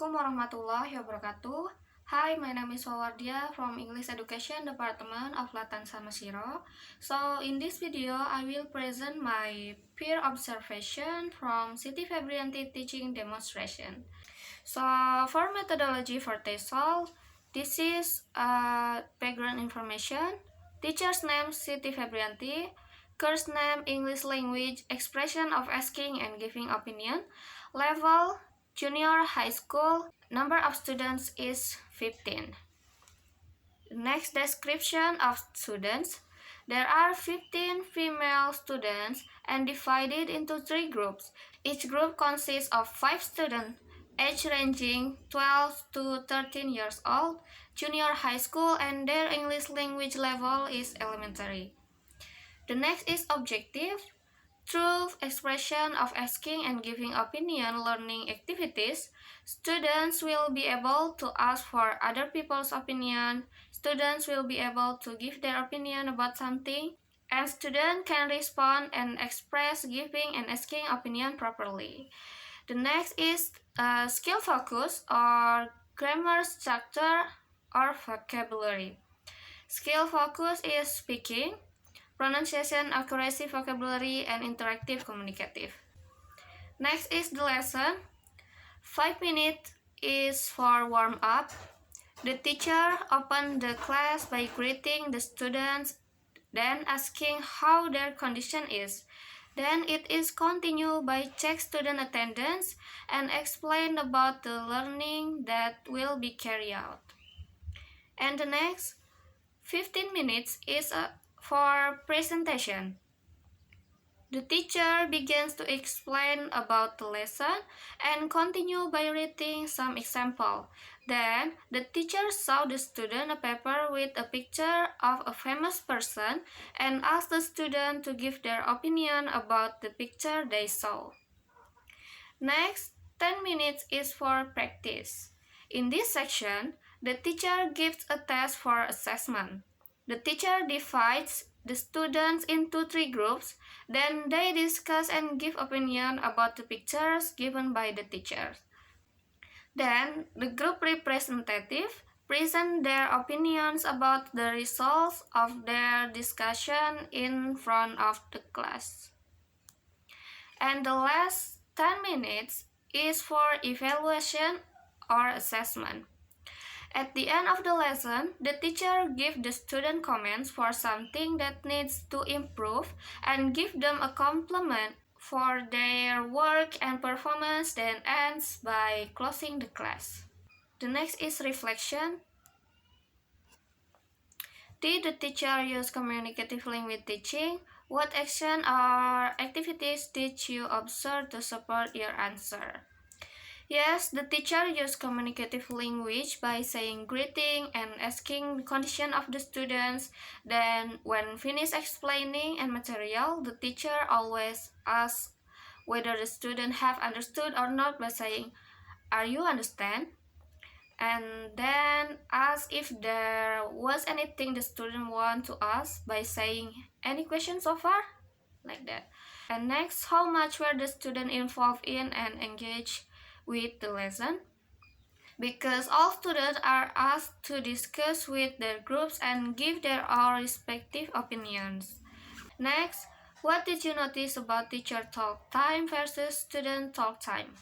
Assalamualaikum warahmatullahi wabarakatuh. Hi, my name is Wardiah from English Education Department of Tansa Mashiro. So, in this video, I will present my peer observation from Siti Febrianti teaching demonstration. So, for methodology for TESOL, this is background information. Teacher's name Siti Febrianti. Course name English language, expression of asking and giving opinion. Level junior high school. Number of students is 15. Next, description of students. There are 15 female students and divided into 3 groups. Each group consists of 5 students, age ranging 12 to 13 years old, junior high school, and their English language level is elementary. The next is objective. Through expression of asking and giving opinion learning activities, students will be able to ask for other people's opinion, students will be able to give their opinion about something, and students can respond and express giving and asking opinion properly. The next is skill focus or grammar structure or vocabulary. Skill focus is speaking, pronunciation, accuracy, vocabulary, and interactive communicative. Next is the lesson. 5 minutes is for warm-up. The teacher opened the class by greeting the students, then asking how their condition is. Then it is continued by check student attendance and explain about the learning that will be carried out. And the next 15 minutes is for presentation. The teacher begins to explain about the lesson and continue by reading some example. Then, the teacher showed the student a paper with a picture of a famous person and asked the student to give their opinion about the picture they saw. Next, 10 minutes is for practice. In this section, the teacher gives a test for assessment. The teacher divides the students into 3 groups, then they discuss and give opinion about the pictures given by the teacher. Then, the group representative present their opinions about the results of their discussion in front of the class. And the last 10 minutes is for evaluation or assessment. At the end of the lesson, the teacher gives the student comments for something that needs to improve and give them a compliment for their work and performance, then ends by closing the class. The next is reflection. Did the teacher use communicative language teaching? What action or activities did you observe to support your answer? Yes, the teacher used communicative language by saying greeting and asking the condition of the students. Then, when finished explaining and material, the teacher always asks whether the student have understood or not by saying, "Are you understand?" And then ask if there was anything the student want to ask by saying, "Any questions so far?" Like that. And next, how much were the student involved in and engaged with the lesson? Because all students are asked to discuss with their groups and give their own respective opinions. Next, what did you notice about teacher talk time versus student talk time?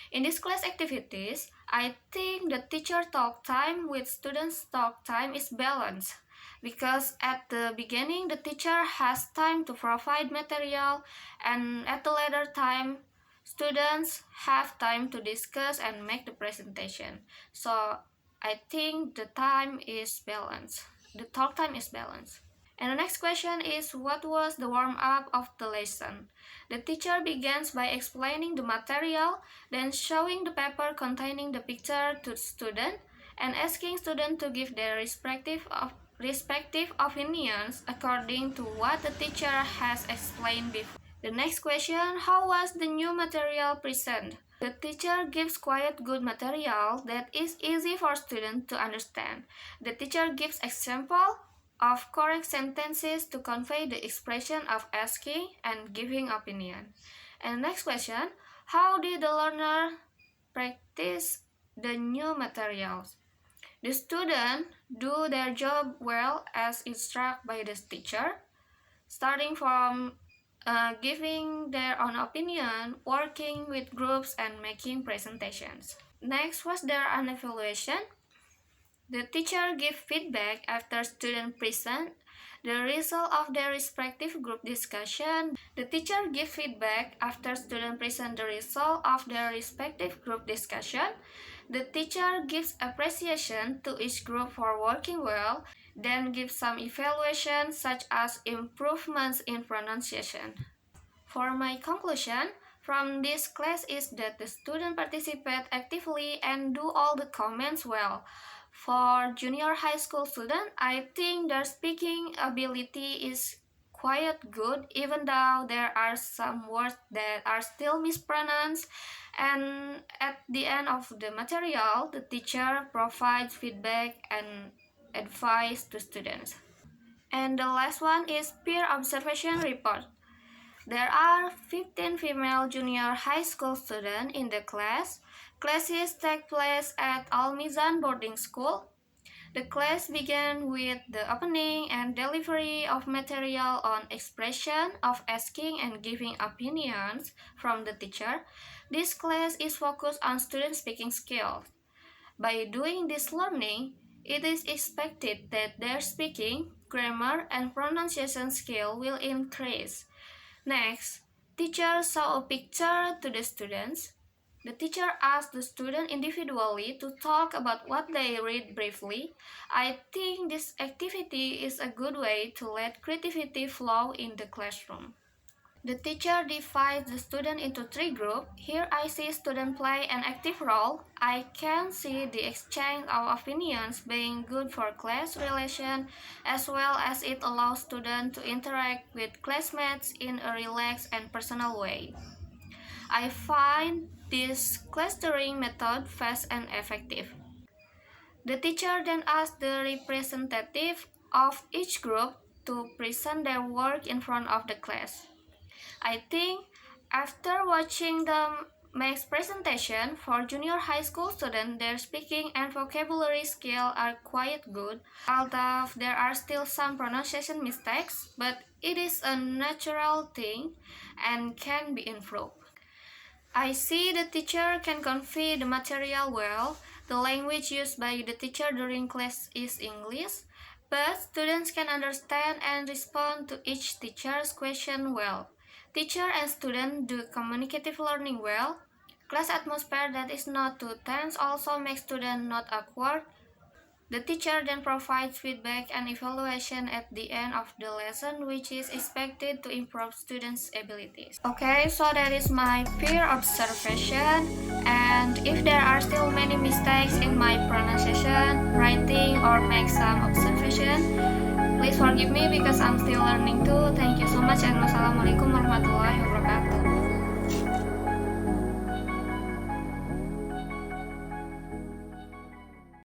In this class activities, I think the teacher talk time with students talk time is balanced. Because at the beginning, the teacher has time to provide material, and at the later time, students have time to discuss and make the presentation. So I think the time is balanced. The talk time is balanced. And the next question is, what was the warm-up of the lesson? The teacher begins by explaining the material, then showing the paper containing the picture to the student, and asking students to give their respective opinions according to what the teacher has explained before. The next question, how was the new material presented? The teacher gives quite good material that is easy for students to understand. The teacher gives example of correct sentences to convey the expression of asking and giving opinion. And the next question, how did the learner practice the new materials. The students do their job well as instructed by the teacher, starting from giving their own opinion, working with groups, and making presentations. Next was their an evaluation. The teacher gives feedback after students present the result of their respective group discussion. The teacher gives feedback after students present the result of their respective group discussion. The teacher gives appreciation to each group for working well, then gives some evaluation such as improvements in pronunciation. For my conclusion from this class is that the students participate actively and do all the comments well. For junior high school students, I think their speaking ability is quite good, even though there are some words that are still mispronounced. And at the end of the material, the teacher provides feedback and advice to students. And the last one is peer observation report. There are 15 female junior high school students in the class. Classes take place at Al Mizan boarding school. The class began with the opening and delivery of material on expression of asking and giving opinions from the teacher. This class is focused on student speaking skills. By doing this learning, it is expected that their speaking, grammar, and pronunciation skill will increase. Next, teacher show a picture to the students. The teacher asked the student individually to talk about what they read briefly. I think this activity is a good way to let creativity flow in the classroom. The teacher divides the student into 3 groups. Here I see students play an active role. I can see the exchange of opinions being good for class relation, as well as it allows students to interact with classmates in a relaxed and personal way. I find this clustering method fast and effective. The teacher then asks the representative of each group to present their work in front of the class. I think after watching the Max presentation for junior high school students, their speaking and vocabulary skills are quite good, although there are still some pronunciation mistakes, but it is a natural thing and can be improved. I see the teacher can convey the material well. The language used by the teacher during class is English, but students can understand and respond to each teacher's question well. Teacher and student do communicative learning well. Class atmosphere that is not too tense also makes students not awkward. The teacher then provides feedback and evaluation at the end of the lesson, which is expected to improve students' abilities. Okay, so that is my peer observation. And if there are still many mistakes in my pronunciation, writing, or make some observation, please forgive me because I'm still learning too. Thank you so much and wassalamualaikum warahmatullahi wabarakatuh.